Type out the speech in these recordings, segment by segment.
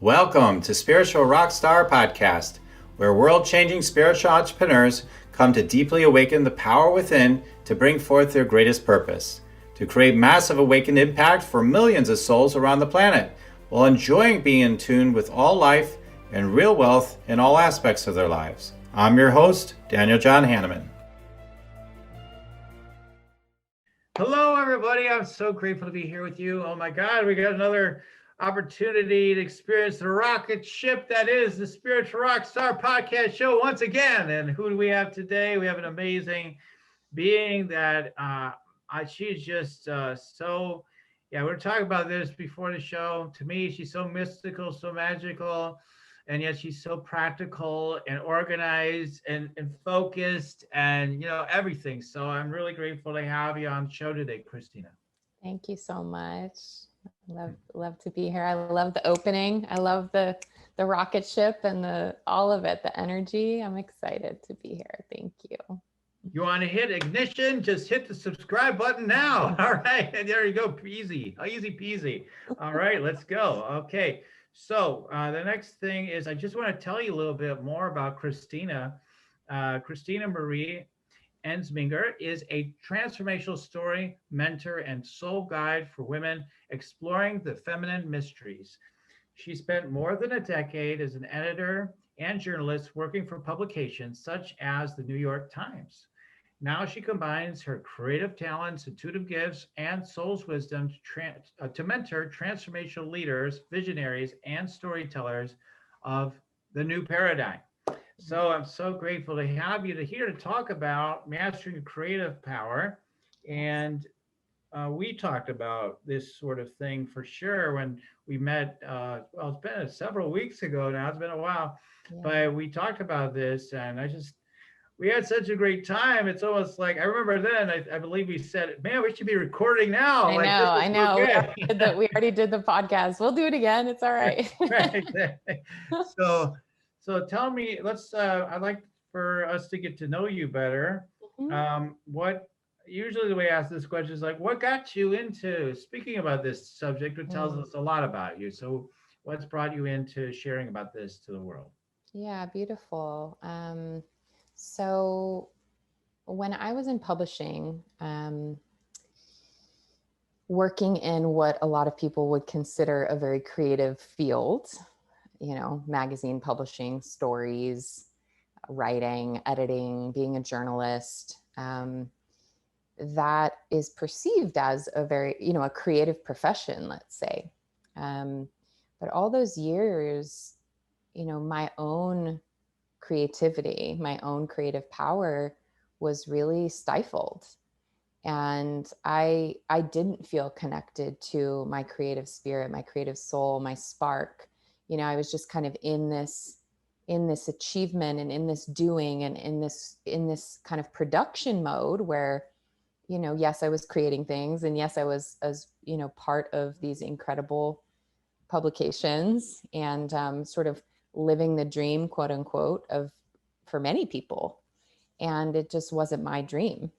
Welcome to Spiritual Rockstar Podcast, where world-changing spiritual entrepreneurs come to deeply awaken the power within to bring forth their greatest purpose, to create massive awakened impact for millions of souls around the planet, while enjoying being in tune with all life and real wealth in all aspects of their lives. I'm your host, Daniel John Hanneman. Hello, everybody. I'm so grateful to be here with you. Oh my God, we got another opportunity to experience the rocket ship that is the Spiritual Rockstar Podcast Show once again. And who do we have today? We have an amazing being that she's just we're talking about this before the show. To me, she's so mystical, so magical, and yet she's so practical and organized and focused and everything. So I'm really grateful to have you on the show today, Kristina. Thank you so much. Love to be here. I love the opening. I love the rocket ship and all of it, the energy. I'm excited to be here. Thank you. You want to hit ignition? Just hit the subscribe button now. All right. And there you go. Easy peasy. All right, let's go. Okay. So the next thing is I just want to tell you a little bit more about Kristina. Kristina Marie Ensminger is a transformational story mentor and soul guide for women exploring the feminine mysteries. She spent more than a decade as an editor and journalist working for publications such as the New York Times. Now she combines her creative talents, intuitive gifts, and soul's wisdom to mentor transformational leaders, visionaries, and storytellers of the new paradigm. So I'm so grateful to have you here to talk about mastering creative power. And we talked about this sort of thing for sure when we met. It's been several weeks ago now. It's been a while, but we talked about this, and we had such a great time. It's almost like I remember then. I believe we said, "Man, we should be recording now." I know. We already did the podcast. We'll do it again. It's all right. Right. So tell me. I'd like for us to get to know you better. Mhm. What usually the way I ask this question is like, what got you into speaking about this subject? Which tells us a lot about you. So, what's brought you into sharing about this to the world? Yeah, beautiful. So when I was in publishing, working in what a lot of people would consider a very creative field, magazine publishing, stories, writing, editing, being a journalist, that is perceived as a very, a creative profession, let's say. But all those years, my own creativity, my own creative power was really stifled. And I didn't feel connected to my creative spirit, my creative soul, my spark. I was just kind of in this achievement and in this doing and in this kind of production mode where, yes, I was creating things, and yes, I was, as part of these incredible publications, and sort of living the dream, quote unquote, for many people. And it just wasn't my dream.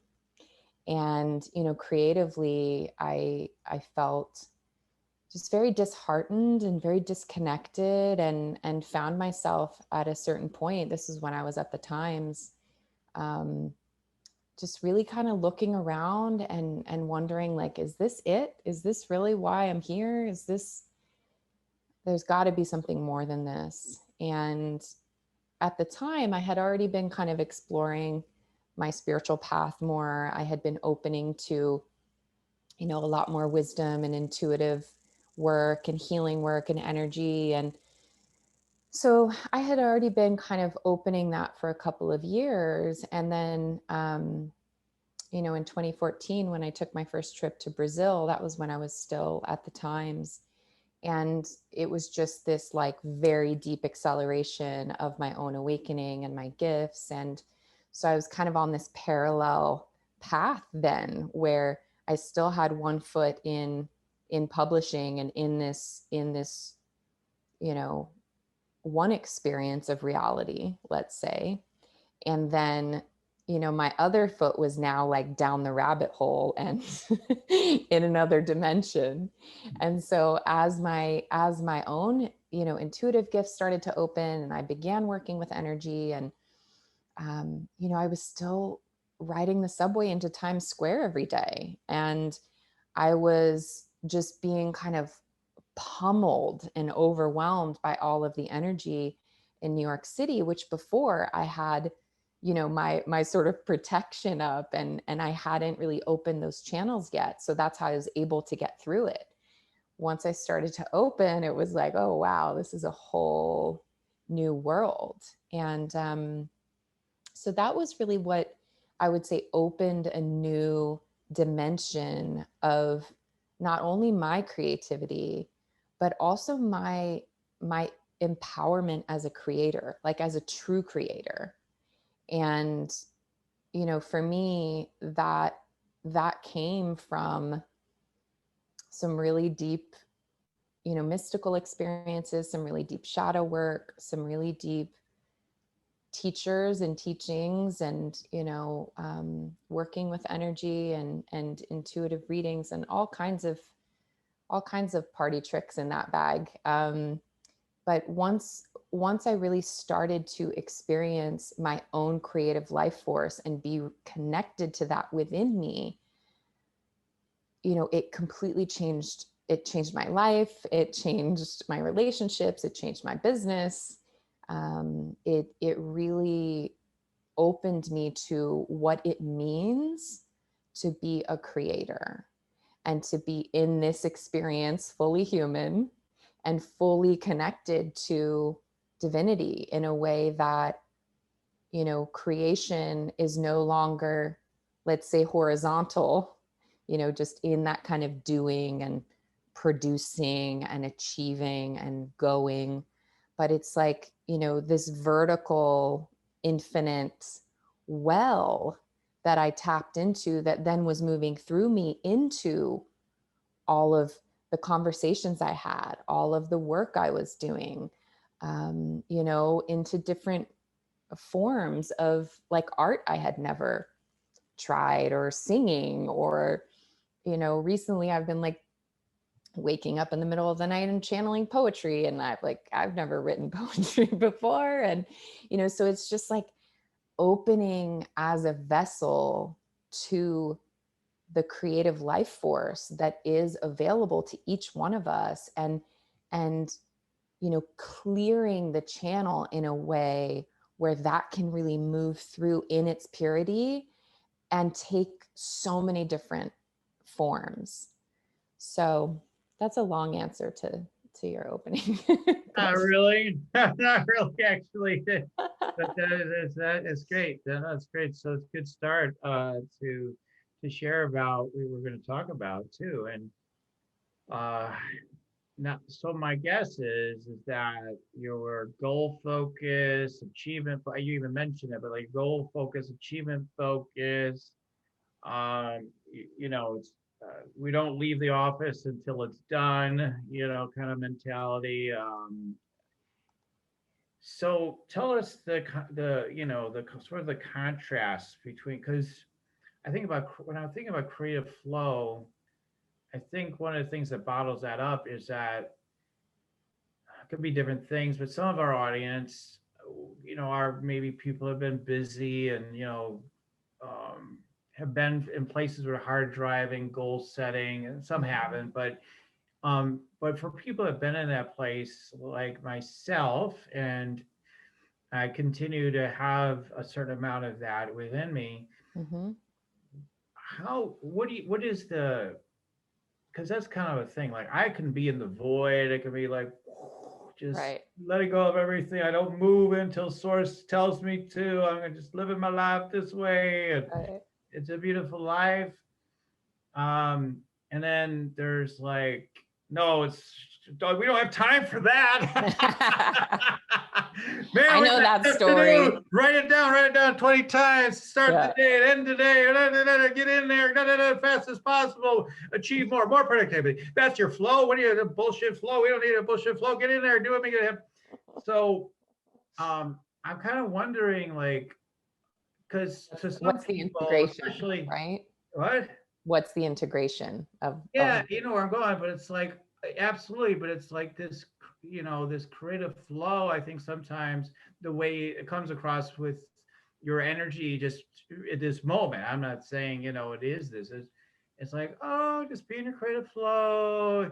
And creatively, I felt just very disheartened and very disconnected, and found myself at a certain point. This is when I was at the Times, just really kind of looking around and wondering, like, is this it? Is this really why I'm here? There's got to be something more than this. And at the time, I had already been kind of exploring my spiritual path more. I had been opening to, a lot more wisdom and intuitive work and healing work and energy. And so I had already been kind of opening that for a couple of years. And then, in 2014, when I took my first trip to Brazil, that was when I was still at the Times. And it was just this like very deep acceleration of my own awakening and my gifts. And so I was kind of on this parallel path then, where I still had one foot in publishing and in this, one experience of reality, let's say. And then, my other foot was now like down the rabbit hole and in another dimension. And so as my own you know, intuitive gifts started to open and I began working with energy. And, you know, I was still riding the subway into Times Square every day. And I was just being kind of pummeled and overwhelmed by all of the energy in New York City, which before I had, you know, my sort of protection up, and I hadn't really opened those channels yet. So that's how I was able to get through it. Once I started to open, it was like, oh wow, this is a whole new world. And so that was really what I would say opened a new dimension of not only my creativity, but also my empowerment as a creator, like as a true creator. And, you know, for me, that came from some really deep, you know, mystical experiences, some really deep shadow work, some really deep teachers and teachings, and, you know, working with energy and intuitive readings and all kinds of party tricks in that bag. But once I really started to experience my own creative life force and be connected to that within me, you know, it completely changed. It changed my life. It changed my relationships. It changed my business. It really opened me to what it means to be a creator and to be in this experience fully human and fully connected to divinity in a way that, you know, creation is no longer, let's say, horizontal, you know, just in that kind of doing and producing and achieving and going, but it's like, you know, this vertical infinite well that I tapped into that then was moving through me into all of the conversations I had, all of the work I was doing, you know, into different forms of like art I had never tried, or singing, or, you know, recently I've been like waking up in the middle of the night and channeling poetry, and I've never written poetry before. And, you know, so it's just like opening as a vessel to the creative life force that is available to each one of us, and you know, clearing the channel in a way where that can really move through in its purity and take so many different forms. So that's a long answer to your opening Not question. really. Not really, actually. That is great. That's great. So it's a good start to share about what we're going to talk about too. And uh, now, so my guess is that your goal focus, achievement. You even mentioned it, but like goal focus, achievement focus. You know, it's we don't leave the office until it's done. You know, kind of mentality. So tell us the you know the sort of the contrast between, because I think about when I'm thinking about creative flow, I think one of the things that bottles that up is that it could be different things, but some of our audience, you know, are maybe people have been busy and, you know, have been in places where hard driving, goal setting, and some haven't, but for people that have been in that place like myself, and I continue to have a certain amount of that within me. Mm-hmm. What is the, because that's kind of a thing. Like I can be in the void. I can be like, just Right. letting go of everything. I don't move until source tells me to. I'm gonna just living my life this way, and Right. it's a beautiful life. Um, and then there's like, no, we don't have time for that. Man, I we know got that stuff to story. do. Write it down 20 times. Start the Yeah. day, end the day. Get in there, fast as possible. Achieve more productivity. That's your flow. What do you bullshit flow? We don't need a bullshit flow. Get in there, do it, make it happen. So, I'm kind of wondering, like, because to some What's the people, integration, especially right? what? What's the integration of Yeah, you know where I'm going, but it's like absolutely, but it's like this. this creative flow, I think sometimes the way it comes across with your energy just at this moment, I'm not saying, it is this. It's like, oh, just being a creative flow.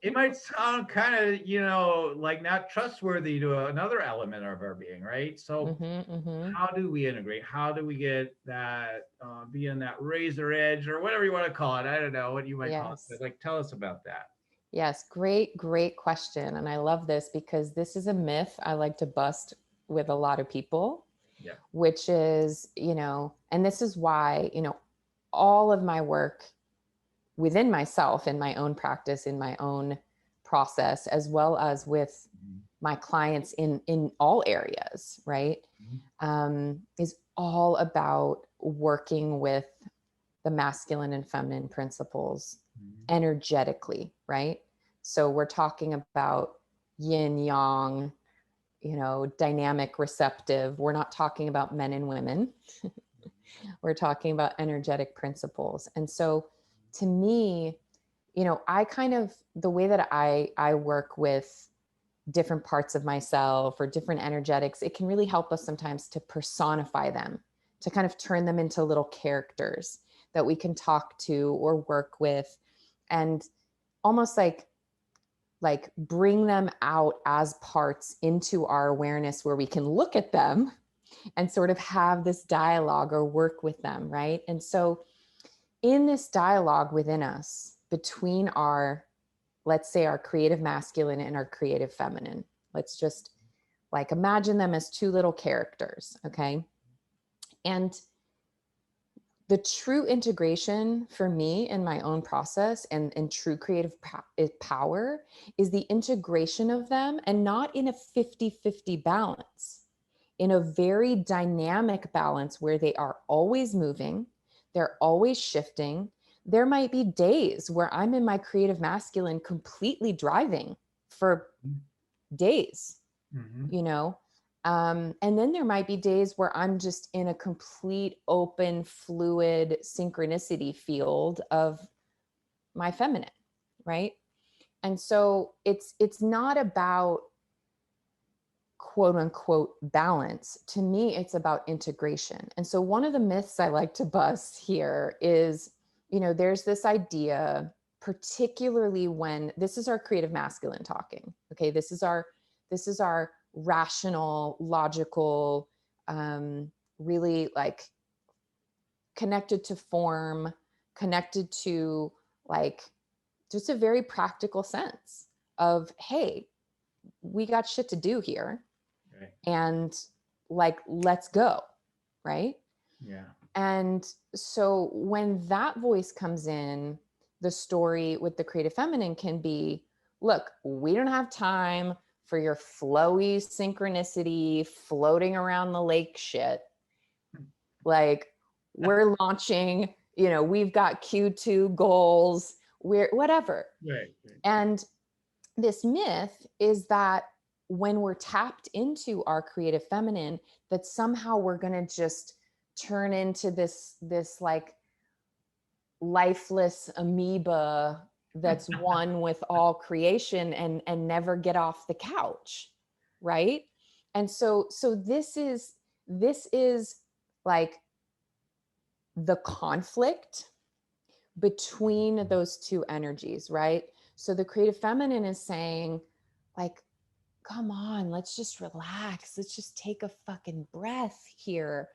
It might sound kind of, like not trustworthy to another element of our being, right? So Mm-hmm. how do we integrate? How do we get that, be in that razor edge or whatever you want to call it? I don't know what you might call it, but Yes. like, tell us about that. Yes. Great, great question. And I love this because this is a myth I like to bust with a lot of people, Yeah. which is, and this is why, all of my work within myself, in my own practice, in my own process, as well as with Mhm. my clients in all areas, right? Mhm. Is all about working with the masculine and feminine principles Mhm. energetically, right? So we're talking about yin yang, dynamic, receptive. We're not talking about men and women. We're talking about energetic principles. And so to me, I kind of, the way that I work with different parts of myself or different energetics, it can really help us sometimes to personify them, to kind of turn them into little characters that we can talk to or work with, and almost like bring them out as parts into our awareness where we can look at them and sort of have this dialogue or work with them, right? And so in this dialogue within us between our, let's say, our creative masculine and our creative feminine, let's just like imagine them as two little characters, okay? And the true integration for me in my own process and true creative power is the integration of them, and not in a 50-50 balance, in a very dynamic balance where they are always moving, they're always shifting. There might be days where I'm in my creative masculine completely driving for days, Mhm. you know and then there might be days where I'm just in a complete open fluid synchronicity field of my feminine, right? And so it's not about quote unquote balance. To me, it's about integration. And so one of the myths I like to bust here is, there's this idea, particularly when this is our creative masculine talking. Okay, this is our rational, logical, really like connected to form, connected to like just a very practical sense of, hey, we got shit to do here, Right. and like, let's go, right? Yeah. And so when that voice comes in, the story with the creative feminine can be, look, we don't have time for your flowy synchronicity floating around the lake shit. Like, we're launching, we've got Q2 goals, we're whatever. Right. Right. And this myth is that when we're tapped into our creative feminine, that somehow we're going to just turn into this like lifeless amoeba that's one with all creation and never get off the couch, right? And so this is like the conflict between those two energies, right? So the creative feminine is saying, like, come on, let's just relax. Let's just take a fucking breath here.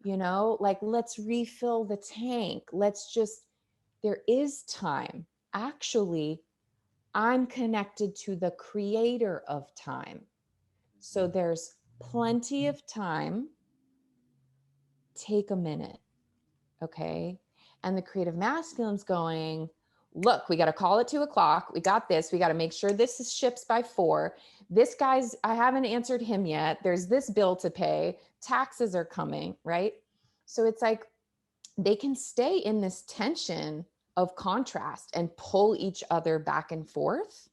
Like, let's refill the tank. There is time. Actually, I'm connected to the creator of time. So there's plenty of time. Take a minute. Okay. And the creative masculine's going, look, we got to call it 2:00. We got this. We got to make sure this is ships by 4. This guy's, I haven't answered him yet. There's this bill to pay. Taxes are coming, right? So it's like they can stay in this tension of contrast and pull each other back and forth,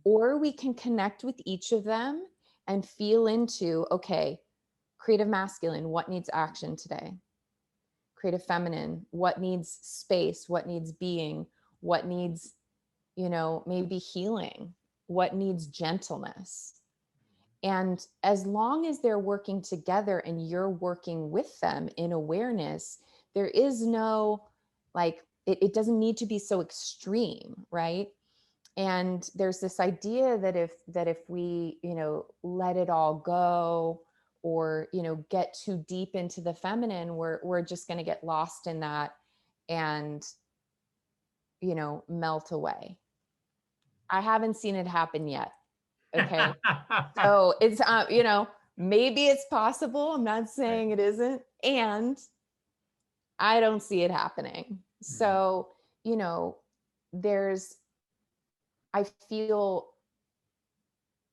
or we can connect with each of them and feel into, okay, creative masculine, what needs action today? Creative feminine, what needs space, what needs being, what needs, maybe healing, what needs gentleness. And as long as they're working together and you're working with them in awareness, there is no, like, it doesn't need to be so extreme, right? And there's this idea that if we, let it all go, or, get too deep into the feminine, we're just going to get lost in that and, melt away. I haven't seen it happen yet. Okay. So it's, maybe it's possible. I'm not saying it isn't. And I don't see it happening. So, I feel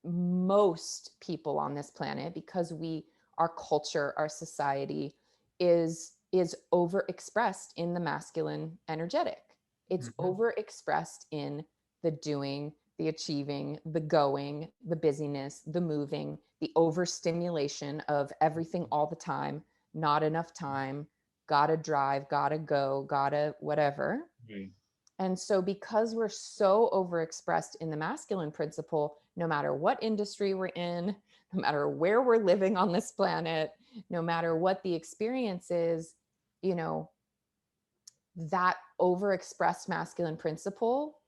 most people on this planet, because our culture, our society is overexpressed in the masculine energetic. It's overexpressed in the doing, the achieving, the going, the busyness, the moving, the overstimulation of everything all the time, not enough time, gotta drive, gotta go, gotta whatever. Right. And so because we're so overexpressed in the masculine principle, no matter what industry we're in, no matter where we're living on this planet, no matter what the experience is, that overexpressed masculine principle,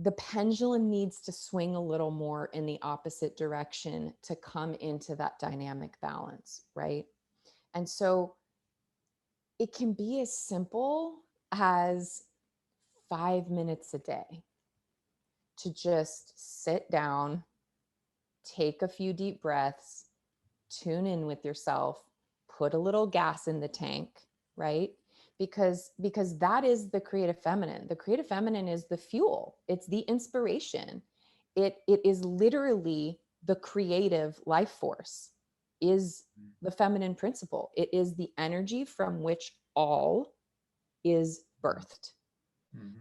the pendulum needs to swing a little more in the opposite direction to come into that dynamic balance, right? And so it can be as simple as 5 minutes a day to just sit down, take a few deep breaths, tune in with yourself, put a little gas in the tank, right? Because that is the creative feminine. The creative feminine is the fuel. It's the inspiration. It is literally the creative life force, is the feminine principle. It is the energy from which all is birthed.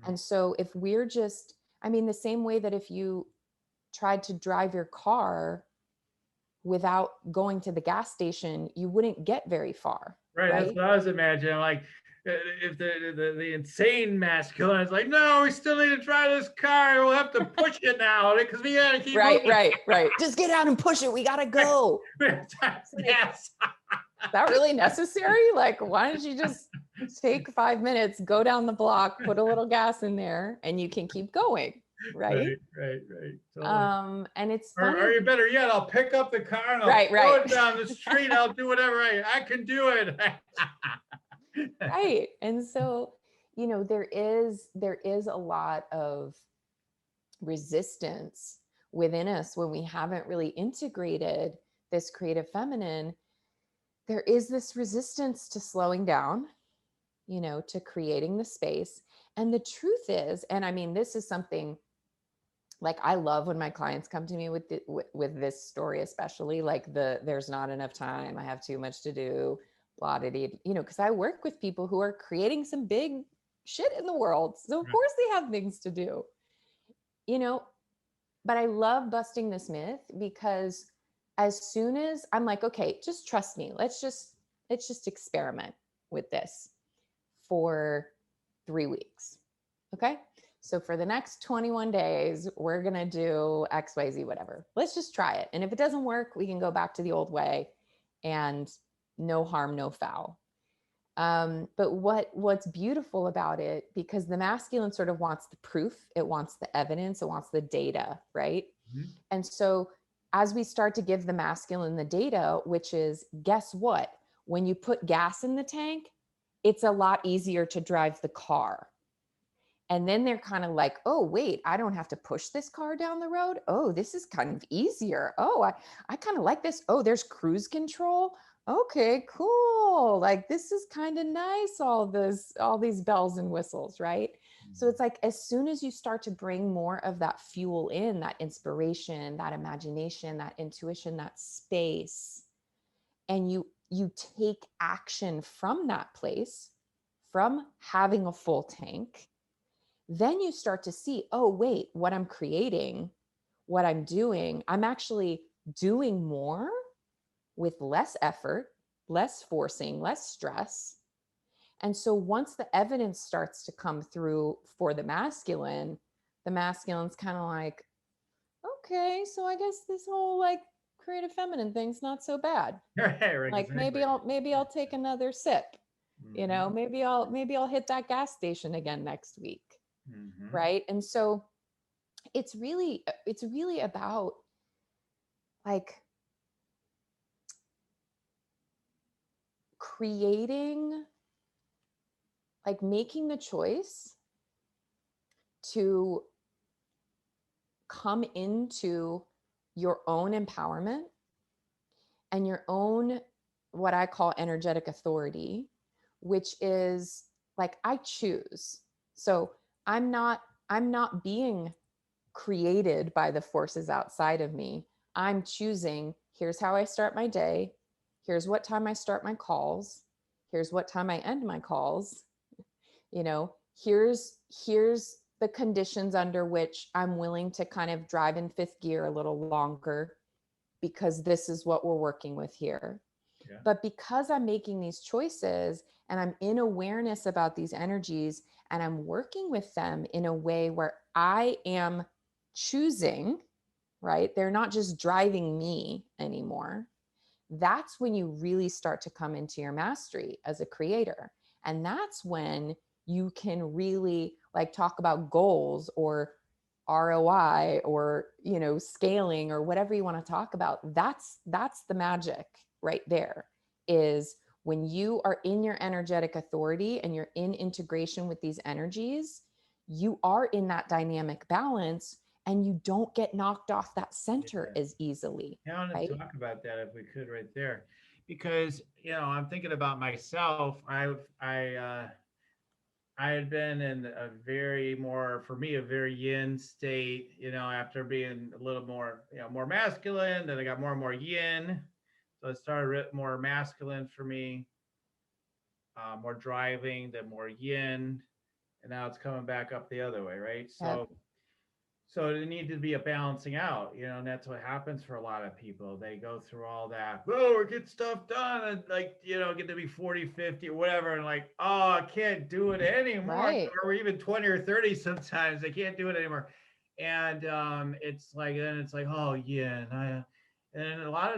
And so if we're just, the same way that if you tried to drive your car without going to the gas station, you wouldn't get very far. Right. That's what I was imagining. Like, if the insane masculine is like, no, we still need to drive this car. We'll have to push it now because we got to keep moving. Right. Just get out and push it. We got to go. Yes. Is that really necessary? Like, why don't you just take 5 minutes, go down the block, put a little gas in there, and you can keep going. Right. Totally. And it's funny. Or you better yet, I'll pick up the car and I'll throw it down the street. I'll do whatever I can do it. Right. And so, there is a lot of resistance within us when we haven't really integrated this creative feminine. There is this resistance to slowing down, to creating the space. And the truth is, and this is something, like, I love when my clients come to me with this story, especially like there's not enough time, I have too much to do, blah, blah, blah, because I work with people who are creating some big shit in the world. So of course they have things to do, but I love busting this myth, because as soon as I'm like, okay, just trust me, let's just experiment with this for 3 weeks. Okay. So for the next 21 days, we're going to do X, Y, Z, whatever. Let's just try it. And if it doesn't work, we can go back to the old way, and no harm, no foul. But what's beautiful about it, because the masculine sort of wants the proof, it wants the evidence, it wants the data, right? And so as we start to give the masculine the data, which is, guess what? When you put gas in the tank, it's a lot easier to drive the car. And then they're kind of like, oh, wait, I don't have to push this car down the road. Oh, this is kind of easier. Oh, I kind of like this. Oh, there's cruise control. Okay, cool. Like, this is kind of nice. All these bells and whistles, right? So it's like, as soon as you start to bring more of that fuel in, that inspiration, that imagination, that intuition, that space, and you take action from that place, from having a full tank, then you start to see, oh, wait, what I'm creating, what I'm doing, I'm actually doing more with less effort, less forcing, less stress. And so once the evidence starts to come through for the masculine's kind of like, okay, so I guess this whole like creative feminine thing's not so bad. Right, right, Like exactly. maybe I'll take another sip. Hmm. Maybe I'll hit that gas station again next week, Hmm. right? And so it's really about like creating, like making the choice to come into your own empowerment and your own, what I call energetic authority, which is like I choose. So I'm not being created by the forces outside of me. I'm choosing, here's how I start my day. Here's what time I start my calls. Here's what time I end my calls. You know, here's the conditions under which I'm willing to kind of drive in fifth gear a little longer because this is what we're working with here. Yeah. But because I'm making these choices and I'm in awareness about these energies and I'm working with them in a way where I am choosing, right? They're not just driving me anymore. That's when you really start to come into your mastery as a creator. And that's when you can really like talk about goals or ROI or, scaling or whatever you want to talk about. That's the magic right there, is when you are in your energetic authority and you're in integration with these energies, you are in that dynamic balance and you don't get knocked off that center Yeah. as easily, Yeah, I want to right? talk about that if we could right there, because I'm thinking about myself. I had been in a very more, for me, a very yin state, after being a little more, more masculine. Then I got more and more yin. So it started more masculine for me, more driving, then more yin. And now it's coming back up the other way, right? Yep. So there need to be a balancing out, and that's what happens for a lot of people. They go through all that, oh, or get stuff done, and like, get to be 40, 50 or whatever, and like, oh, I can't do it anymore. Right. Or even 20 or 30 sometimes, they can't do it anymore. And it's like, then it's like, oh yeah, and there's a lot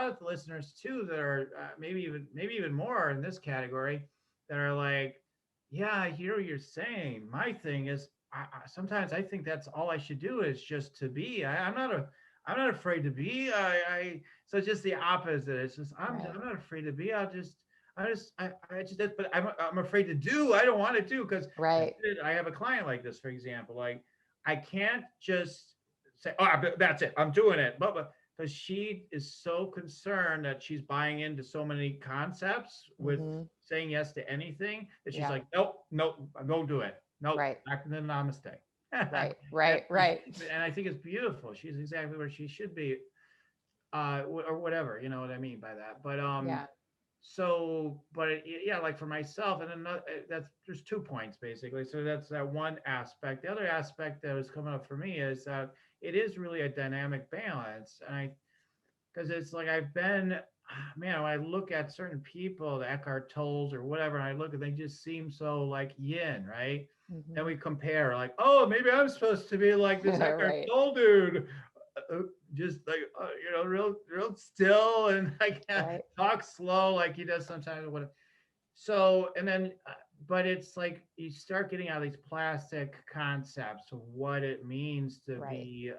of listeners too that are maybe even more in this category that are like, yeah, I hear what you're saying. My thing is, sometimes I think that's all I should do is just to be. I'm not afraid to be. So it's just the opposite. It's just Right. I'm not afraid to be. I just but I'm afraid to do. I don't want to do because Right. I have a client like this, for example. Like I can't just say, oh, that's it. I'm doing it. But because she is so concerned that she's buying into so many concepts with Mm-hmm. saying yes to anything that she's Yeah. like, nope, nope, don't do it. Nope, Right. back to the namaste. Right. and, Right. Right. and I think it's beautiful. She's exactly where she should be, or whatever. You know what I mean by that. But Yeah. yeah, like for myself, and another, that's there's 2 points basically. So that's that one aspect. The other aspect that was coming up for me is that it is really a dynamic balance, and I because it's like I've been, man, when I look at certain people, the Eckhart Tolles or whatever, and I look at they just seem so like yin, right? Then Mm-hmm. we compare, like, oh, maybe I'm supposed to be like this Eckhart Right. Tolle dude, just like real still and like Right. talk slow like he does sometimes. Or whatever. So, and then, but it's like you start getting out of these plastic concepts of what it means to Right. be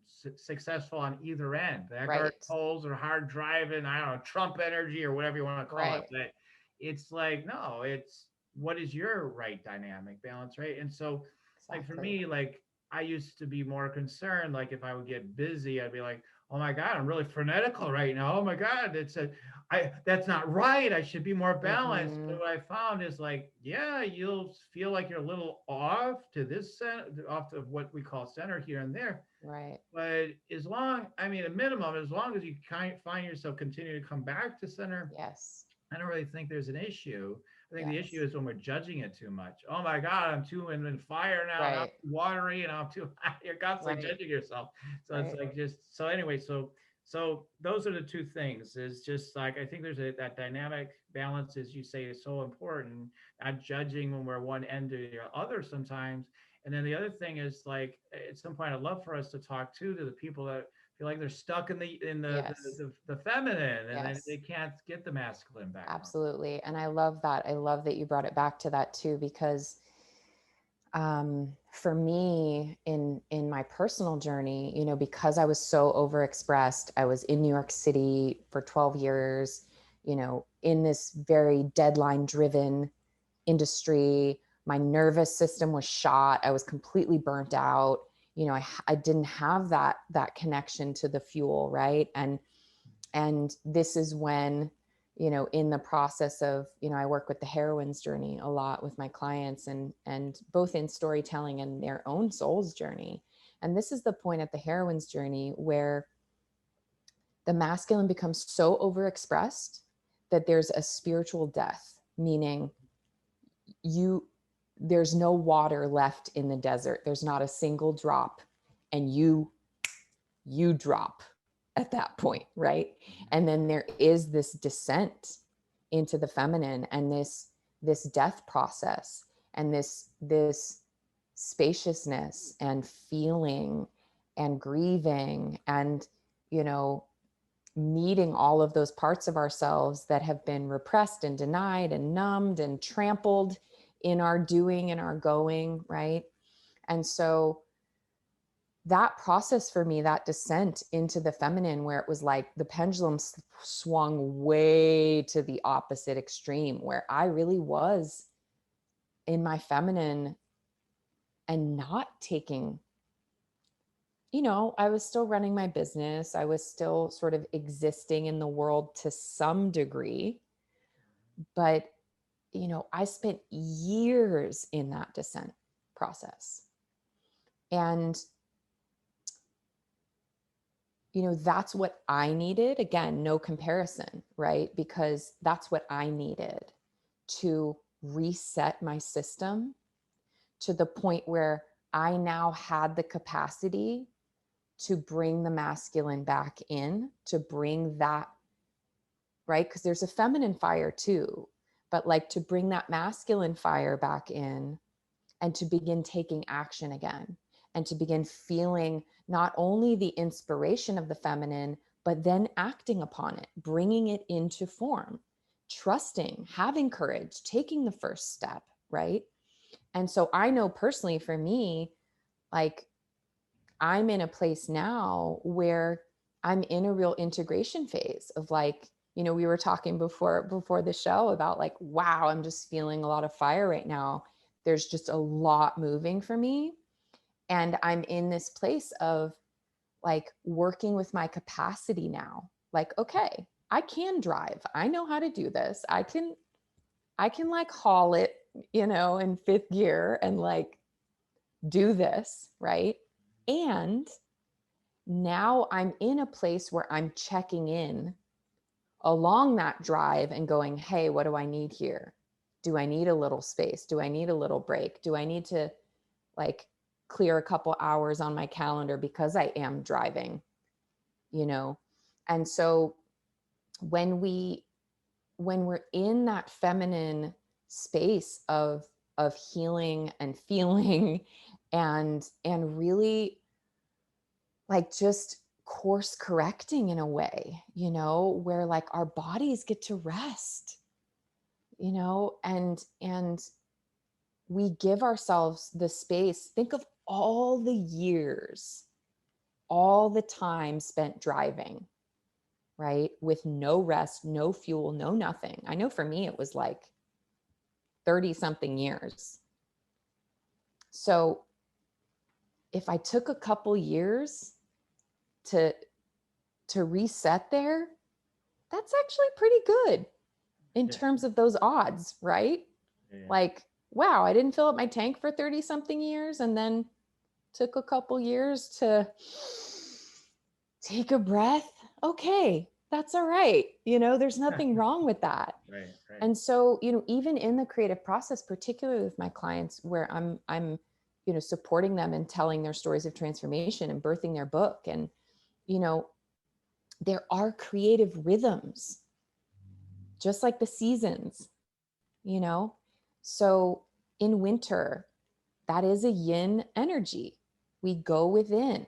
successful on either end. The Eckhart Right. Tolles or hard driving, I don't know, Trump energy or whatever you want to call it. Right. But it's like, no, it's what is your right dynamic balance, right? And so, like for Exactly. me, like I used to be more concerned, like if I would get busy, I'd be like, oh my God, I'm really frenetical right now. Oh my God, that's not right. I should be more balanced. Mm-hmm. But what I found is like, yeah, you'll feel like you're a little off to this center, off of what we call center here and there. Right. But I mean, a minimum, as long as you kind of find yourself continue to come back to center, Yes. I don't really think there's an issue. I think the issue Yes. is when we're judging it too much. Oh my God, I'm too in fire now, and I'm Right. too watery, and I'm too hot. You're constantly Right. judging yourself. So it's Right. like just so anyway. So those are the two things. Is just like I think there's that dynamic balance, as you say, is so important. Not judging when we're one end or the other sometimes, And then the other thing is like at some point I'd love for us to talk to the people that feel like they're stuck in Yes. the feminine and then they Yes. can't get the masculine back on. Absolutely. And I love that. I love that you brought it back to that too, because for me in my personal journey, you know, because I was so overexpressed, I was in New York City for 12 years, you know, in this very deadline driven industry. My nervous system was shot. I was completely burnt out. You know, I didn't have that connection to the fuel, right? And this is when, you know, in the process of, you know, I work with the heroine's journey a lot with my clients, and both in storytelling and their own soul's journey. And this is the point at the heroine's journey where the masculine becomes so overexpressed that there's a spiritual death, meaning there's no water left in the desert. There's not a single drop, and you drop at that point, right? And then there is this descent into the feminine, and this death process, and this spaciousness and feeling and grieving, and, you know, meeting all of those parts of ourselves that have been repressed and denied and numbed and trampled in our doing and our going, right? And so that process for me, that descent into the feminine, where it was like the pendulum swung way to the opposite extreme, where I really was in my feminine and not taking, you know, I was still running my business. I was still sort of existing in the world to some degree. But, you know, I spent years in that descent process. And, you know, that's what I needed. Again, no comparison, right? Because that's what I needed to reset my system to the point where I now had the capacity to bring the masculine back in, to bring that, right? Because there's a feminine fire too, but like to bring that masculine fire back in and to begin taking action again, and to begin feeling not only the inspiration of the feminine, but then acting upon it, bringing it into form, trusting, having courage, taking the first step, right? And so I know personally for me, like I'm in a place now where I'm in a real integration phase of like, you know, we were talking before the show about like, wow, I'm just feeling a lot of fire right now. There's just a lot moving for me. And I'm in this place of like working with my capacity now. Like, okay, I can drive. I know how to do this. I can like haul it, you know, in fifth gear and like do this, right? And now I'm in a place where I'm checking in along that drive and going, hey, what do I need here? Do I need a little space? Do I need a little break? Do I need to like clear a couple hours on my calendar because I am driving, you know? And so when we're in that feminine space of healing and feeling and really like just course correcting in a way, you know, where like our bodies get to rest, you know, and we give ourselves the space. Think of all the years, all the time spent driving, right? With no rest, no fuel, no nothing. I know for me, it was like 30 something years. So if I took a couple years to reset there, that's actually pretty good in terms of those odds, right? Yeah. Like, wow, I didn't fill up my tank for 30 something years and then took a couple years to take a breath. Okay, that's all right. You know, there's nothing wrong with that. Right. And so, you know, even in the creative process, particularly with my clients where I'm, you know, supporting them and telling their stories of transformation and birthing their book, and, you know, there are creative rhythms, just like the seasons, you know? So in winter, that is a yin energy. We go within,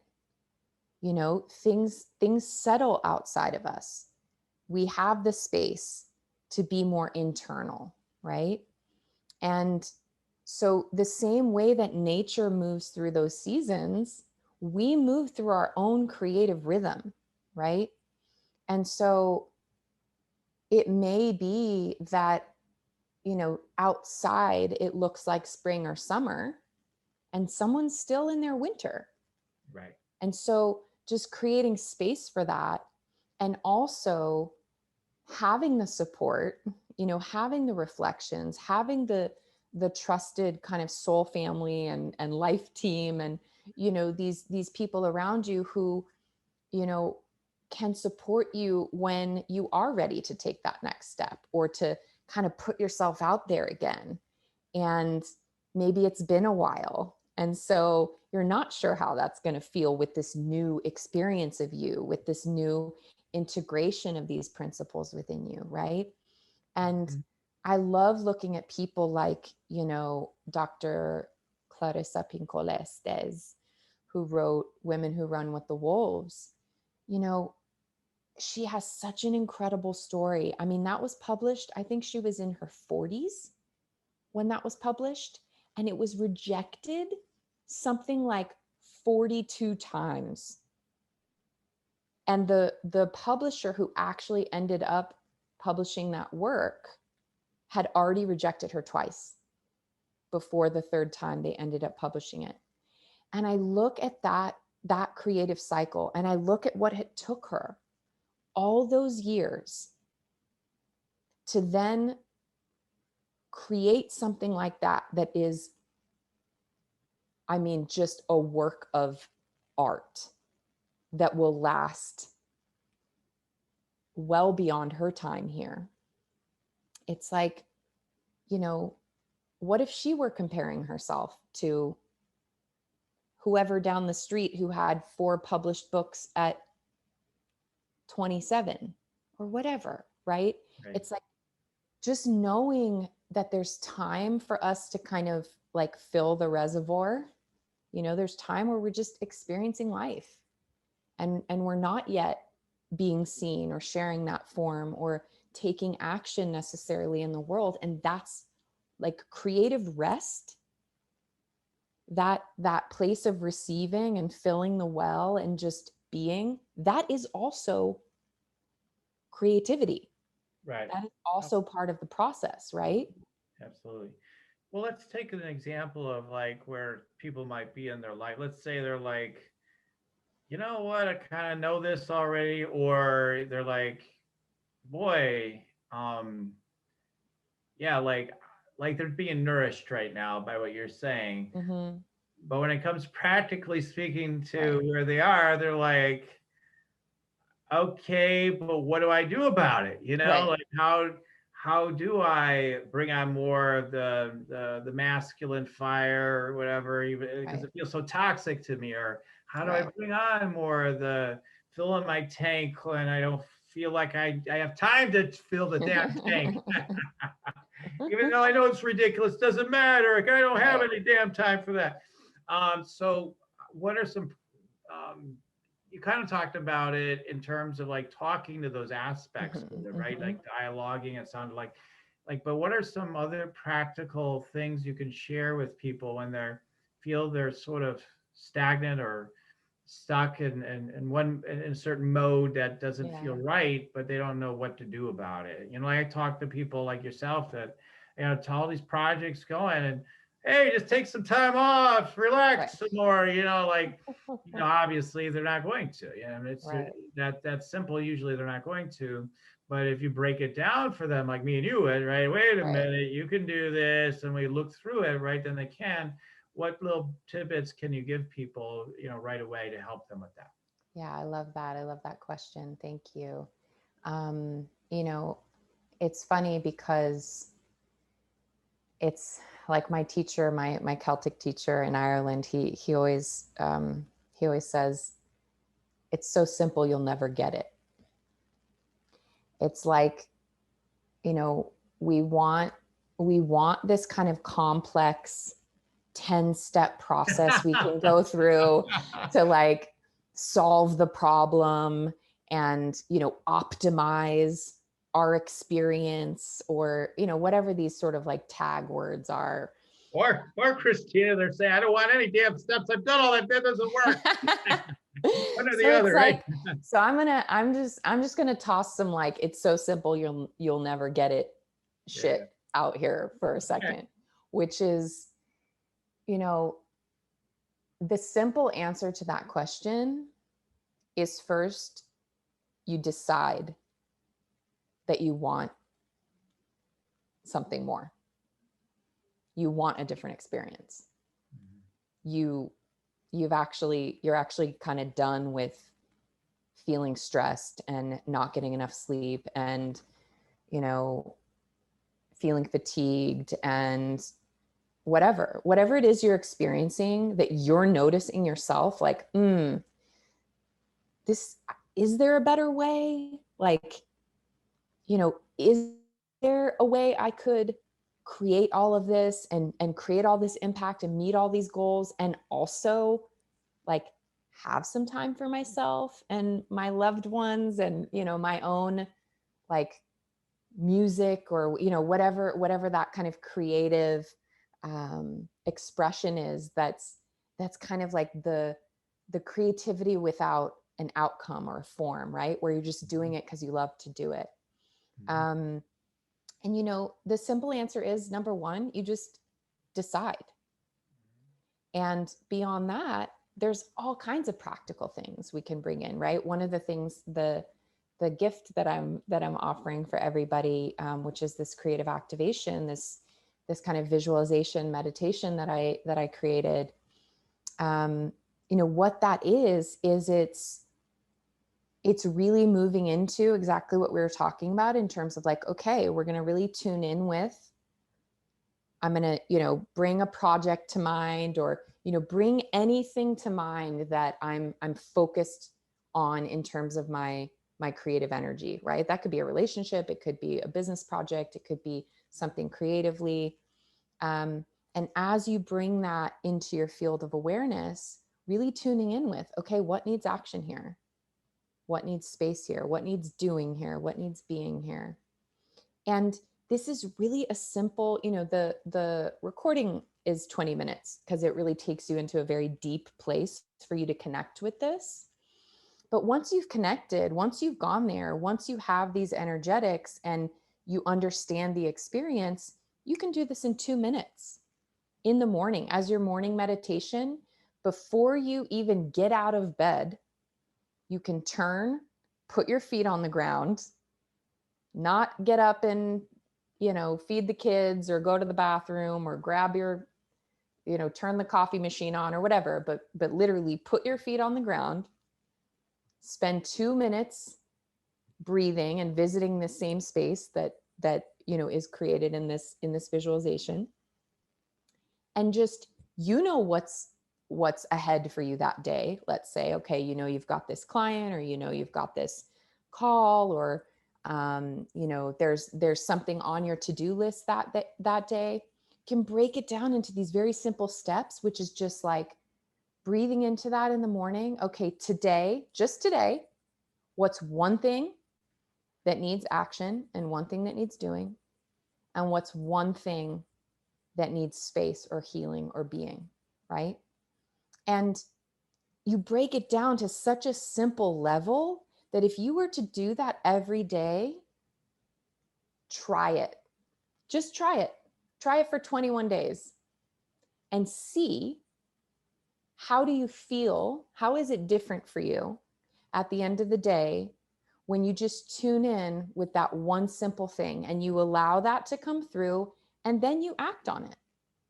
you know, things settle outside of us. We have the space to be more internal, right? And so the same way that nature moves through those seasons, we move through our own creative rhythm, right? And so it may be that, you know, outside it looks like spring or summer and someone's still in their winter. Right. And so just creating space for that, and also having the support, you know, having the reflections, having the trusted kind of soul family and life team, and, you know, these people around you who, you know, can support you when you are ready to take that next step, or to kind of put yourself out there again. And maybe it's been a while, and so you're not sure how that's going to feel with this new experience of you, with this new integration of these principles within you, right? And Mhm. I love looking at people like, you know, Dr. Clarissa Pinkola Estes, who wrote Women Who Run with the Wolves. You know, she has such an incredible story. I mean, that was published, I think she was in her 40s when that was published, and it was rejected something like 42 times. And the publisher who actually ended up publishing that work had already rejected her twice before the third time they ended up publishing it. And I look at that creative cycle, and I look at what it took her all those years to then create something like that is, I mean, just a work of art that will last well beyond her time here. It's like, you know, what if she were comparing herself to whoever down the street who had 4 published books at 27 or whatever, right? Right. It's like just knowing that there's time for us to kind of like fill the reservoir. You know, there's time where we're just experiencing life, and we're not yet being seen or sharing that form or taking action necessarily in the world. And that's like creative rest, that place of receiving and filling the well and just being, that is also creativity. Right. That is also part of the process, right? Absolutely. Well, let's take an example of like where people might be in their life. Let's say they're like, you know what, I kind of know this already, or they're like, boy, yeah, like they're being nourished right now by what you're saying. Mm-hmm. But when it comes practically speaking Right. to where they are, they're like, okay, but what do I do about it? You know, Right. like how do I bring on more of the masculine fire or whatever, even because Right. it feels so toxic to me, or how do I Right. bring on more of the fill in my tank when I don't feel like I have time to fill the damn tank, even though I know it's ridiculous, doesn't matter. Like, I don't have Right. any damn time for that. So what are some um, you kind of talked about it in terms of like talking to those aspects Mm-hmm. with it, right? Mm-hmm. Like dialoguing, it sounded like, but what are some other practical things you can share with people when they're feel they're sort of stagnant or stuck in one in a certain mode that doesn't feel Yeah. right, but they don't know what to do about it. You know, I talk to people like yourself that, you know, to all these projects going, and hey, just take some time off, Right. relax some more, you know, like, you know, obviously they're not going to, you know, it's Right. that's simple. Usually they're not going to, but if you break it down for them, like me and you would, right? Wait a Right. minute, you can do this, and we look through it, right? Then they can. What little tidbits can you give people, you know, right away to help them with that? Yeah, I love that. I love that question. Thank you. You know, it's funny because it's like my teacher, my Celtic teacher in Ireland, he always says, it's so simple you'll never get it. It's like, you know, we want this kind of complex 10-step process we can go through to like solve the problem and, you know, optimize our experience, or, you know, whatever these sort of like tag words are. Or Kristina, they're saying, I don't want any damn steps. I've done all that. That doesn't work. One or the So it's other, right? like, so I'm just gonna toss some like, it's so simple you'll never get it shit Yeah. out here for a second, which is, you know, the simple answer to that question is, first, you decide that you want something more. You want a different experience. You're actually kind of done with feeling stressed and not getting enough sleep and, you know, feeling fatigued and whatever it is you're experiencing that you're noticing yourself, like, this, is there a better way? Like, you know, is there a way I could create all of this and create all this impact and meet all these goals and also like have some time for myself and my loved ones and, you know, my own like music, or, you know, whatever that kind of creative expression is, that's kind of like the creativity without an outcome or a form, right? Where you're just doing it because you love to do it. And, you know, the simple answer is, number one, you just decide. And beyond that, there's all kinds of practical things we can bring in, right? One of the things, the gift that I'm offering for everybody, which is this creative activation, this kind of visualization meditation that I created. You know, what that is it's really moving into exactly what we were talking about in terms of like, okay, we're going to really tune in with, I'm going to, you know, bring a project to mind, or, you know, bring anything to mind that I'm focused on in terms of my creative energy, right? That could be a relationship. It could be a business project. It could be something creatively. And as you bring that into your field of awareness, really tuning in with, okay, what needs action here? What needs space here? What needs doing here? What needs being here? And this is really a simple, you know, the recording is 20 minutes because it really takes you into a very deep place for you to connect with this. But once you've connected, once you've gone there, once you have these energetics and you understand the experience, you can do this in 2 minutes in the morning as your morning meditation. Before you even get out of bed, you can turn, put your feet on the ground, not get up and, you know, feed the kids or go to the bathroom or grab your, you know, turn the coffee machine on or whatever, but literally put your feet on the ground, spend 2 minutes breathing and visiting the same space that, you know, is created in this visualization. And just, you know, what's ahead for you that day. Let's say, okay, you know, you've got this client, or, you know, you've got this call, or, you know, there's something on your to-do list that day. You can break it down into these very simple steps, which is just like breathing into that in the morning. Okay, today, just today, what's one thing that needs action and one thing that needs doing? And what's one thing that needs space or healing or being, right? And you break it down to such a simple level that if you were to do that every day, try it. Just try it. Try it for 21 days and see, how do you feel? How is it different for you at the end of the day when you just tune in with that one simple thing and you allow that to come through and then you act on it,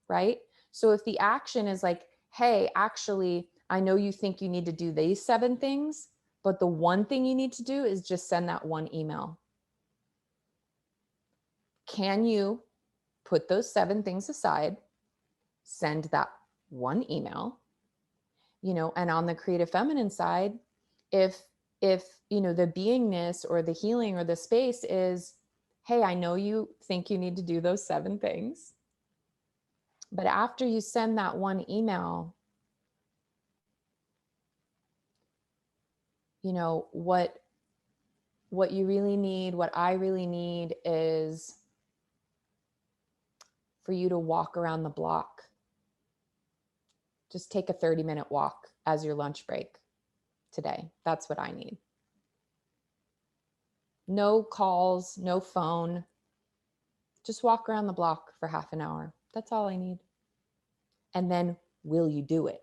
right? So if the action is like, hey, actually, I know you think you need to do these 7 things, but the one thing you need to do is just send that one email. Can you put those 7 things aside, send that one email, you know? And on the creative feminine side, if, you know, the beingness or the healing or the space is, hey, I know you think you need to do those 7 things, But after you send that one email, you know, what you really need, what I really need is for you to walk around the block. Just take a 30-minute walk as your lunch break today. That's what I need. No calls, no phone. Just walk around the block for half an hour. That's all I need. And then will you do it?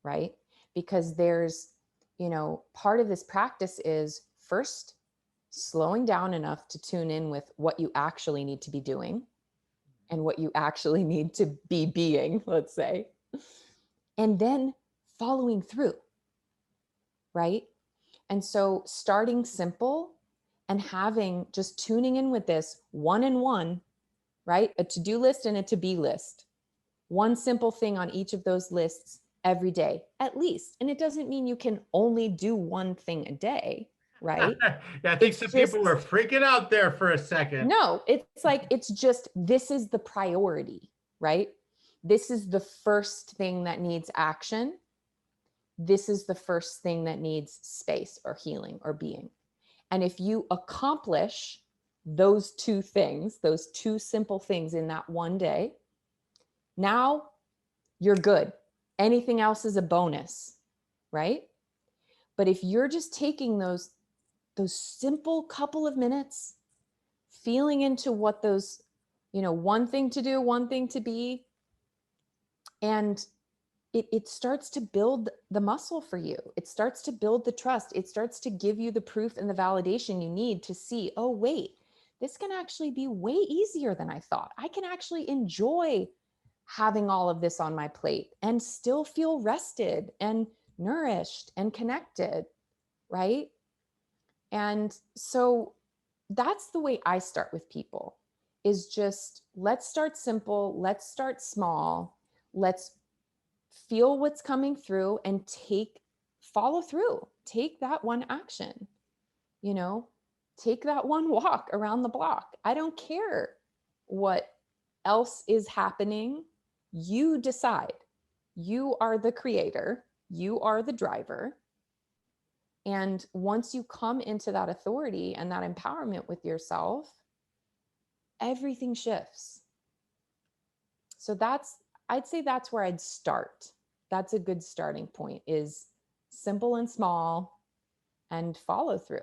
Right? Because there's, you know, part of this practice is first slowing down enough to tune in with what you actually need to be doing and what you actually need to be being, let's say, and then following through, right? And so starting simple and having just tuning in with this one and one, right? A to-do list and a to-be list. One simple thing on each of those lists every day, at least. And it doesn't mean you can only do one thing a day, right? Yeah, I think It's some just, people were freaking out there for a second. no, it's like, it's just, this is the priority, right? This is the first thing that needs action. This is the first thing that needs space or healing or being. And if you accomplish those two things, those two simple things in that one day, now you're good. Anything else is a bonus, right? But if you're just taking those simple couple of minutes, feeling into what those, you know, one thing to do, one thing to be, and it starts to build the muscle for you. It starts to build the trust. It starts to give you the proof and the validation you need to see, oh, wait, this can actually be way easier than I thought. I can actually enjoy having all of this on my plate and still feel rested and nourished and connected, right? And so that's the way I start with people, is just let's start simple, let's start small, let's feel what's coming through and follow through, take that one action, you know, take that one walk around the block. I don't care what else is happening. You decide. You are the creator. You are the driver. And once you come into that authority and that empowerment with yourself, everything shifts. So I'd say that's where I'd start. That's a good starting point, is simple and small and follow through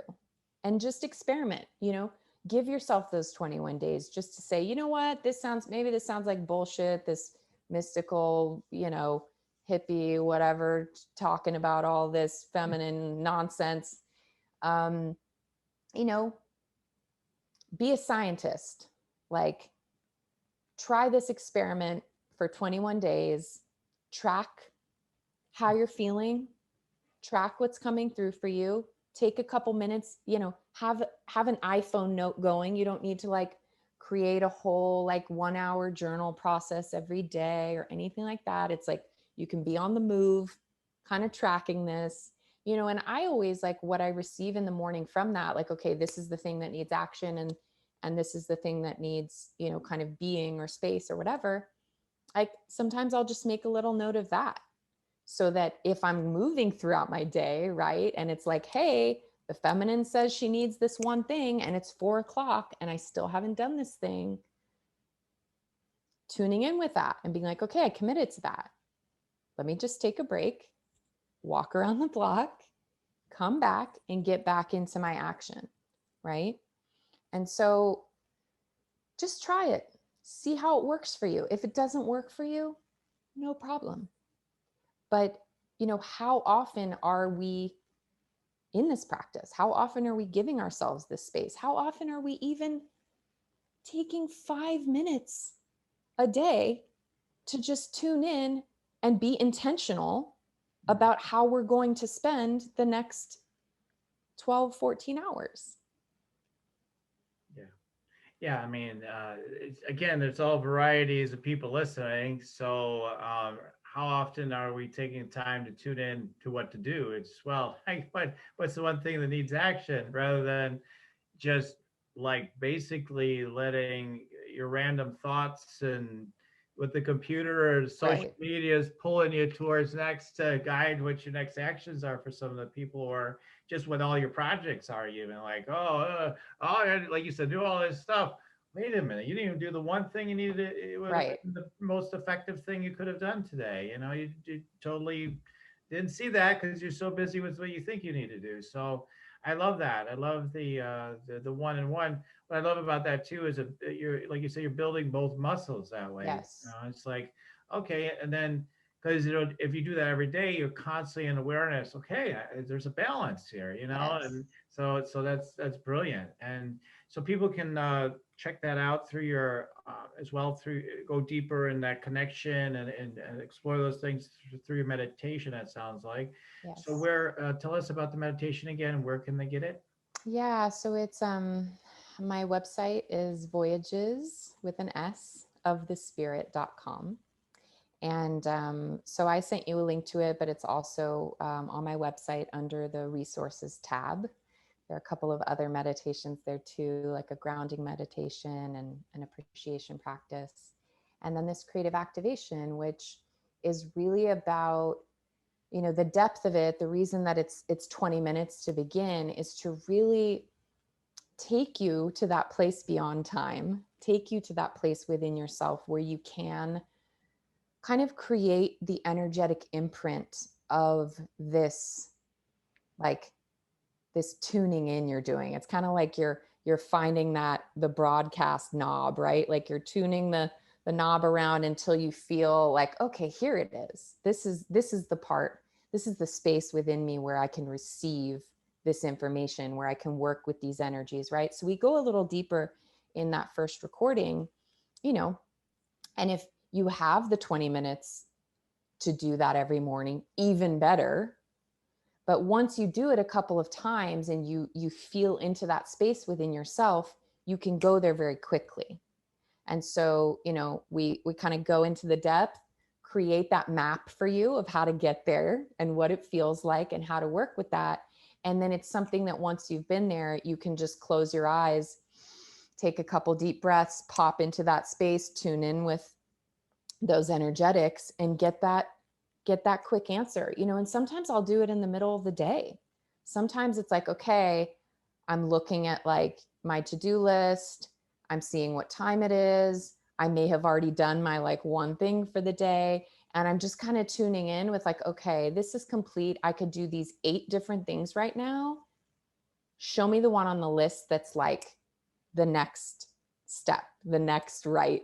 and just experiment, you know, give yourself those 21 days just to say, you know what, maybe this sounds like bullshit, this mystical, you know, hippie, whatever, talking about all this feminine nonsense. You know, be a scientist, like try this experiment for 21 days, track how you're feeling, track what's coming through for you, take a couple minutes, you know, have an iPhone note going. You don't need to like create a whole like 1 hour journal process every day or anything like that. It's like you can be on the move, kind of tracking this, you know. And I always like what I receive in the morning from that, like, okay, this is the thing that needs action, and this is the thing that needs, you know, kind of being or space or whatever. Like sometimes I'll just make a little note of that, so that if I'm moving throughout my day, right, and it's like, hey, the feminine says she needs this one thing and it's 4:00 and I still haven't done this thing, tuning in with that and being like, okay, I committed to that. Let me just take a break, walk around the block, come back and get back into my action, right? And so just try it. See how it works for you. If it doesn't work for you, no problem. But, you know, how often are we in this practice? How often are we giving ourselves this space? How often are we even taking 5 minutes a day to just tune in and be intentional about how we're going to spend the next 12, 14 hours? Yeah, I mean, again, there's all varieties of people listening. So, how often are we taking time to tune in to what to do? It's, well, what's the one thing that needs action, rather than just like basically letting your random thoughts and with the computer or social Right. media is pulling you towards next to guide what your next actions are for some of the people, or just what all your projects are. Even like, like you said, do all this stuff. Wait a minute, you didn't even do the one thing you needed. It would have Right. been the most effective thing you could have done today. You totally didn't see that because you're so busy with what you think you need to do. So I love that. I love the one and one. What I love about that too is you're like you say, you're building both muscles that way. Yes. It's like, okay, and then because if you do that every day, you're constantly in awareness. Okay, there's a balance here, Yes. and so that's brilliant. And so people can check that out through your as well, through go deeper in that connection and explore those things through your meditation. That sounds like. So Yes. where tell us about the meditation again. Where can they get it? Yeah, so it's my website is Voyages with an S of the spirit.com. And so I sent you a link to it, but it's also on my website under the resources tab. There are a couple of other meditations there too, like a grounding meditation and an appreciation practice. And then this creative activation, which is really about, the depth of it. The reason that it's 20 minutes to begin is to really take you to that place beyond time, take you to that place within yourself where you can kind of create the energetic imprint of this, like this tuning in you're doing. It's kind of like you're finding that the broadcast knob, right? Like you're tuning the knob around until you feel like, okay, here it is. This is the part, this is the space within me where I can receive this information, where I can work with these energies, right? So we go a little deeper in that first recording, you know, and if you have the 20 minutes to do that every morning, even better. But once you do it a couple of times and you feel into that space within yourself, you can go there very quickly. And so, we kind of go into the depth, create that map for you of how to get there and what it feels like and how to work with that. And then it's something that once you've been there, you can just close your eyes, take a couple deep breaths, pop into that space, tune in with those energetics and get that quick answer. And sometimes I'll do it in the middle of the day. Sometimes it's like, okay, I'm looking at like my to-do list, I'm seeing what time it is, I may have already done my like one thing for the day, and I'm just kind of tuning in with like, okay, this is complete, I could do these 8 different things right now. Show me the one on the list that's like the next step, the next right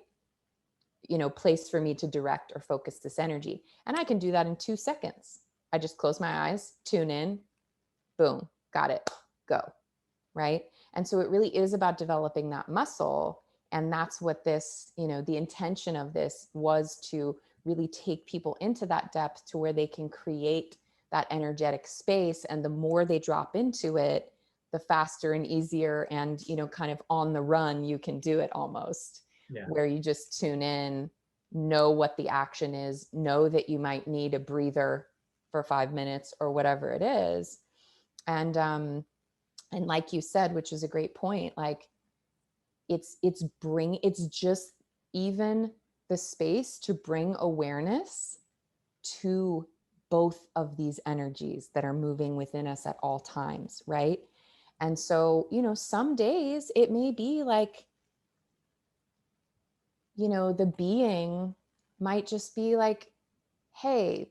place for me to direct or focus this energy. And I can do that in 2 seconds. I just close my eyes, tune in, boom, got it, go. Right. And so it really is about developing that muscle. And that's what this, the intention of this was, to really take people into that depth to where they can create that energetic space. And the more they drop into it, the faster and easier and, kind of on the run you can do it almost, Yeah. where you just tune in, know what the action is, know that you might need a breather for 5 minutes or whatever it is. And like you said, which is a great point, like it's just even the space to bring awareness to both of these energies that are moving within us at all times, right? And so, some days it may be like, the being might just be like, hey,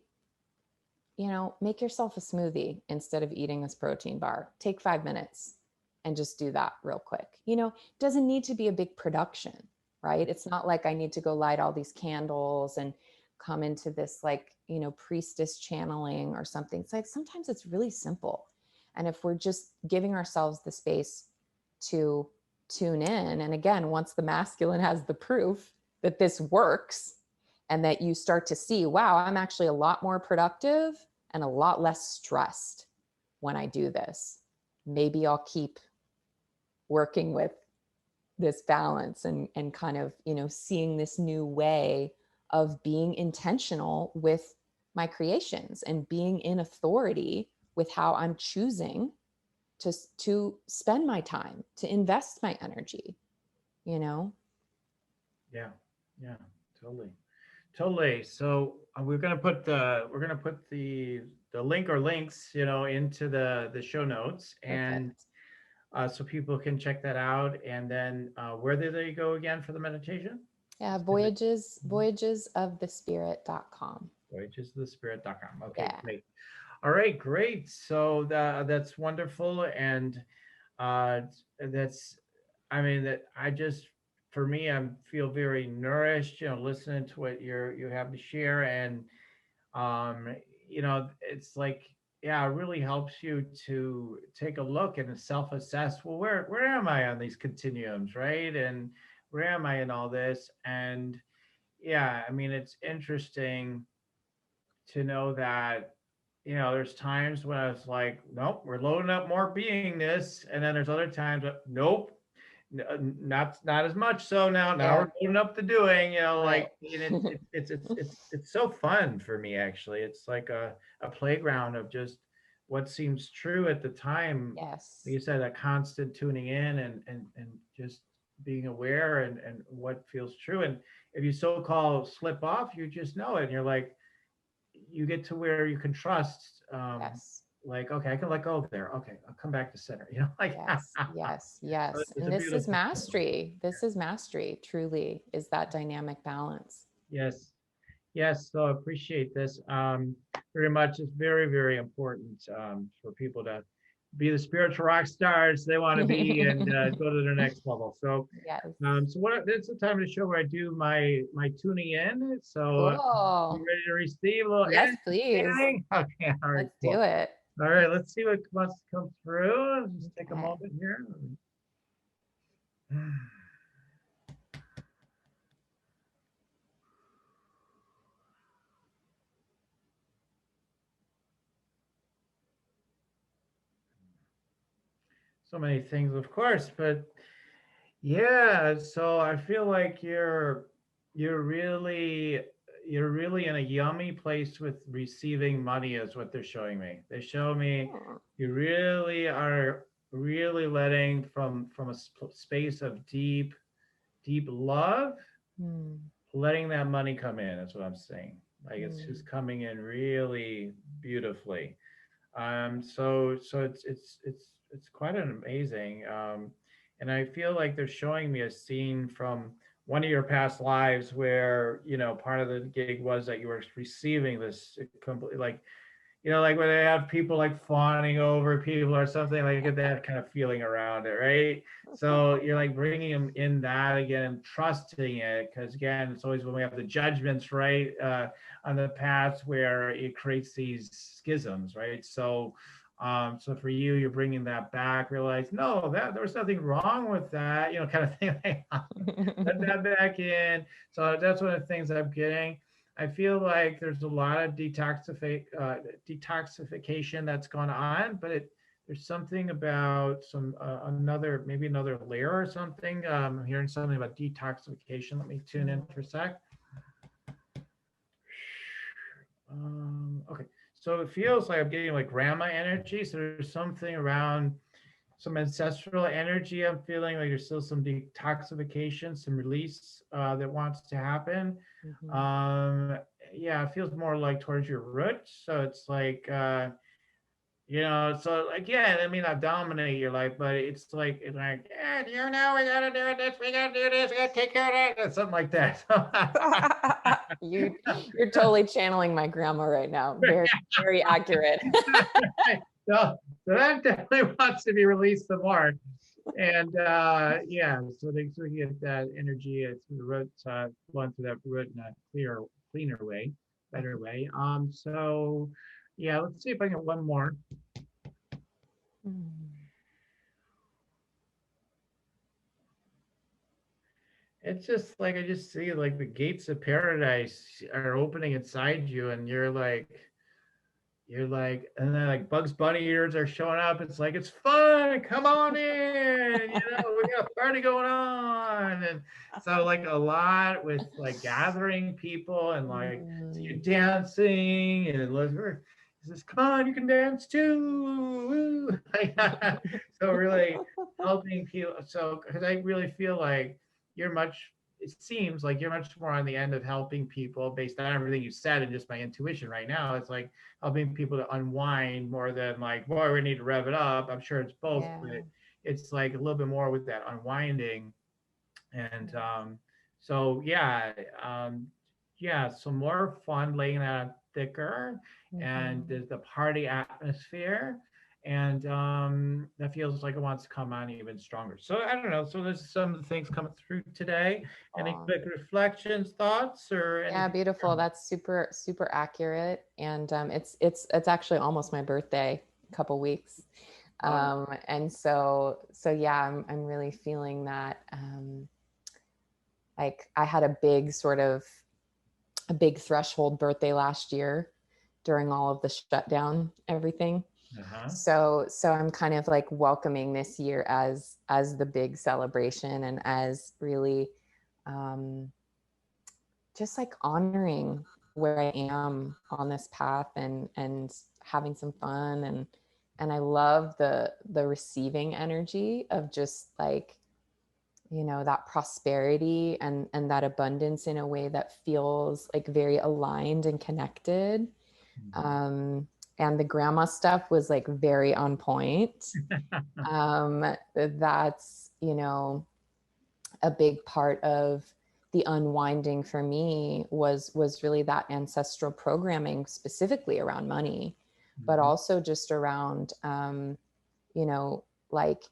make yourself a smoothie instead of eating this protein bar. Take 5 minutes and just do that real quick. It doesn't need to be a big production, right? It's not like I need to go light all these candles and come into this like, priestess channeling or something. It's like sometimes it's really simple. And if we're just giving ourselves the space to tune in, and again, once the masculine has the proof that this works and that you start to see, wow, I'm actually a lot more productive and a lot less stressed when I do this. Maybe I'll keep working with this balance and kind of, seeing this new way of being intentional with my creations and being in authority with how I'm choosing to spend my time, to invest my energy, Yeah. Yeah. Totally. Totally. So we're gonna put the link or links, into the show notes, and Perfect. so people can check that out. And then where do they go again for the meditation? Yeah, Just give it. Mhm. voyagesofthespirit.com. Voyagesthespirit.com. Okay, Yeah. great. All right, great. So that's wonderful, and uh, that's, I mean, that I just, for me, I feel very nourished, listening to what you have to share, and um, it's like, yeah, it really helps you to take a look and self-assess. Well, where am I on these continuums, right? And where am I in all this? And yeah, I mean, it's interesting to know that, there's times when I was like, nope, we're loading up more beingness, and then there's other times that, nope, not as much. So now Yeah. we're loading up the doing, Right. like, and it's so fun for me, actually. It's like a playground of just what seems true at the time. Like Yes. you said, that constant tuning in, and just being aware, and what feels true. And if you so-called slip off, you just know it, and you're like, you get to where you can trust, Yes. like, okay, I can let go there. Okay, I'll come back to center, like. Yes. Yes. Yes. It's And a this is beautiful feeling. mastery. This is mastery, truly, is that dynamic balance. Yes, yes. So I appreciate this very much. It's very, very important, for people to be the spiritual rock stars they want to be, and go to their next level. So, Yes. so what? It's the time of the show where I do my tuning in. So, you Cool. ready to receive a little Yes, energy please. healing? Okay, all right, Let's cool. do it. All right, let's see what wants to come through. Just take a Okay. moment here. So many things, of course, but yeah. So I feel like you're really you're really in a yummy place with receiving money, is what they're showing me. They show me Hmm. you really are really letting from a space of deep love, Hmm. letting that money come in. That's what I'm saying. Like, it's Hmm. just coming in really beautifully. So it's quite an amazing. And I feel like they're showing me a scene from one of your past lives where, part of the gig was that you were receiving this complete, like, like when they have people like fawning over people or something, like, you get that kind of feeling around it, right? So you're like bringing them in that again and trusting it, because again, it's always when we have the judgments, right, on the past, where it creates these schisms, right? So for you, you're bringing that back, realize, no, that there was nothing wrong with that, kind of thing. Like, let that back in. So that's one of the things I'm getting. I feel like there's a lot of detoxification that's gone on, but there's something about maybe another layer or something. I'm hearing something about detoxification. Let me tune in for a sec. Okay, so it feels like I'm getting like grandma energy. So there's something around some ancestral energy. I'm feeling like there's still some detoxification, some release that wants to happen. Mhm. Um, yeah, it feels more like towards your roots. So it's like, so again, I mean, not dominate your life, but it's like, yeah, we gotta do this, we gotta do this, we gotta take care of that, something like that. you you're totally channeling my grandma right now. Very, very accurate. so, so that definitely wants to be released some more. And yeah, so we get that energy through the roots, flowing through that root in a cleaner way, better way. So yeah, let's see if I can get one more. Mm. It's just like I just see like the gates of paradise are opening inside you, and you're like, and then like Bugs Bunny ears are showing up. It's like, it's fun. Come on in. We got a party going on. And so, like, a lot with like gathering people, and like, so you're Mm. dancing, and like, he says, come on, you can dance too. Woo. So, really helping people. So, because I really feel like you're much, it seems like you're much more on the end of helping people based on everything you said and just my intuition right now. It's like helping people to unwind more than like, boy, we need to rev it up. I'm sure it's both, Yeah. but it's like a little bit more with that unwinding. And so yeah, some more fun laying that thicker, and Mhm. there's the party atmosphere, and that feels like it wants to come on even stronger. So I don't know. So there's some of the things coming through today. Any Beautiful. quick reflections, thoughts, or Yeah, anything? beautiful. That's super, super accurate. And it's actually almost my birthday, a couple weeks. Oh, And so yeah, I'm really feeling that like I had a big threshold birthday last year during all of the shutdown, everything. uh-huh. So I'm kind of like welcoming this year as the big celebration and as really um, just like honoring where I am on this path and having some fun and I love the receiving energy of just like that prosperity and that abundance in a way that feels like very aligned and connected. Mhm. um, and the grandma stuff was like very on point. That's a big part of the unwinding for me was really that ancestral programming specifically around money, but Mhm. also just around you know like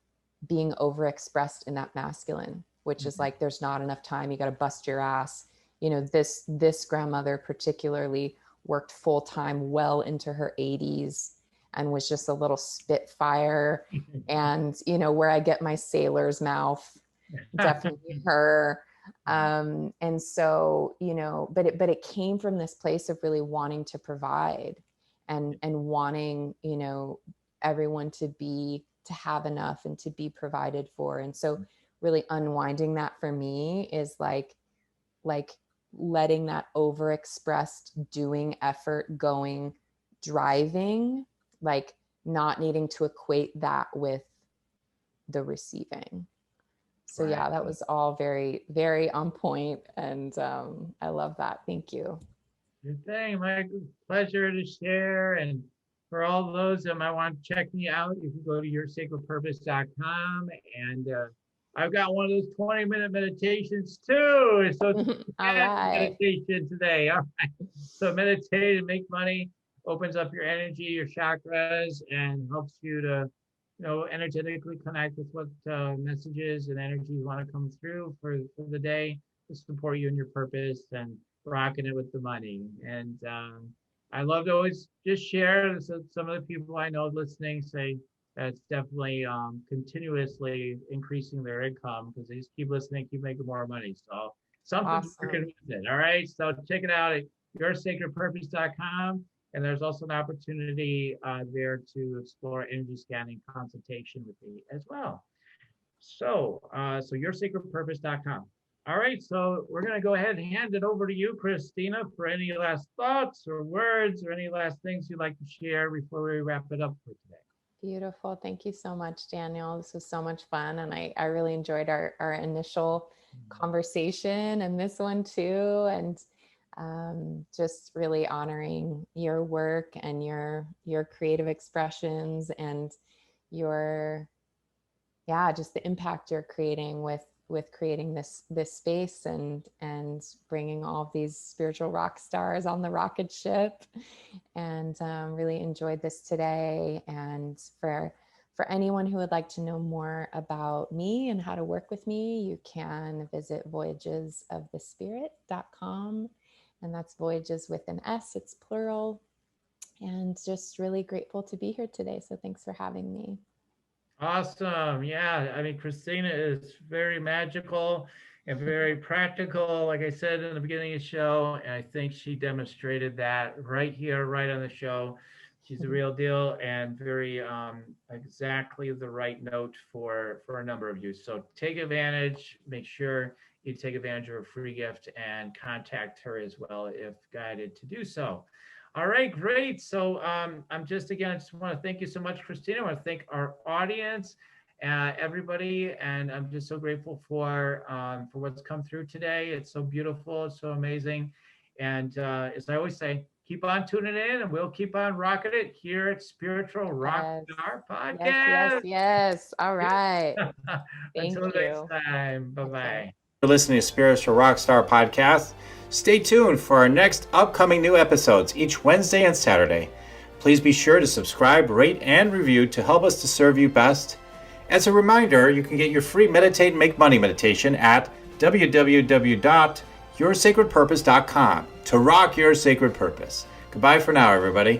being overexpressed in that masculine, which is like there's not enough time, you got to bust your ass. This grandmother particularly worked full time well into her 80s and was just a little spitfire. And where I get my sailor's mouth, definitely her. And so but it came from this place of really wanting to provide and wanting everyone to have enough and to be provided for. And so really unwinding that for me is like letting that overexpressed doing effort going driving, like not needing to equate that with the receiving. So Right. yeah, that was all very, very on point, and I love that. Thank you. Good thing, Mike. Pleasure to share. And for all those that might want to check me out, you can go to yoursacredpurpose.com. And I've got one of those 20-minute meditations too. So it's All a right. meditation today. All right. So meditate and make money opens up your energy, your chakras, and helps you to, energetically connect with what messages and energies want to come through for the day to support you in your purpose and rocking it with the money. And I love to always just share. So some of the people I know listening say that's definitely continuously increasing their income because they just keep listening, keep making more money. So something's working Awesome. with it. All right. So check it out at yoursacredpurpose.com. And there's also an opportunity there to explore energy scanning consultation with me as well. So yoursacredpurpose.com. All right, so we're going to go ahead and hand it over to you, Kristina, for any last thoughts or words or any last things you'd like to share before we wrap it up for today. Beautiful. Thank you so much, Daniel. This was so much fun. And I really enjoyed our initial conversation and this one too. And just really honoring your work and your creative expressions and your yeah, just the impact you're creating with creating this space and bringing all of these spiritual rock stars on the rocket ship. And really enjoyed this today. And for anyone who would like to know more about me and how to work with me, you can visit voyagesofthespirit.com. And that's voyages with an S, it's plural. And just really grateful to be here today. So thanks for having me. Awesome. Yeah. I mean, Kristina is very magical and very practical, like I said in the beginning of the show. And I think she demonstrated that right here, right on the show. She's the real deal and very exactly the right note for a number of you. So take advantage, make sure you take advantage of her free gift and contact her as well if guided to do so. All right, great. So I just want to thank you so much, Kristina. I want to thank our audience. everybody. And I'm just so grateful for what's come through today. It's so beautiful. It's so amazing. And as I always say, keep on tuning in, and we'll keep on rocking it here at Spiritual Yes. Rockstar Yes, yes, Podcast. yes. All right. Thank Until next you. time. Bye Okay. bye. For listening to Spiritual Rockstar Podcast. Stay tuned for our next upcoming new episodes each Wednesday and Saturday. Please be sure to subscribe, rate, and review to help us to serve you best. As a reminder, you can get your free Meditate and Make Money meditation at www.yoursacredpurpose.com to rock your sacred purpose. Goodbye for now, everybody.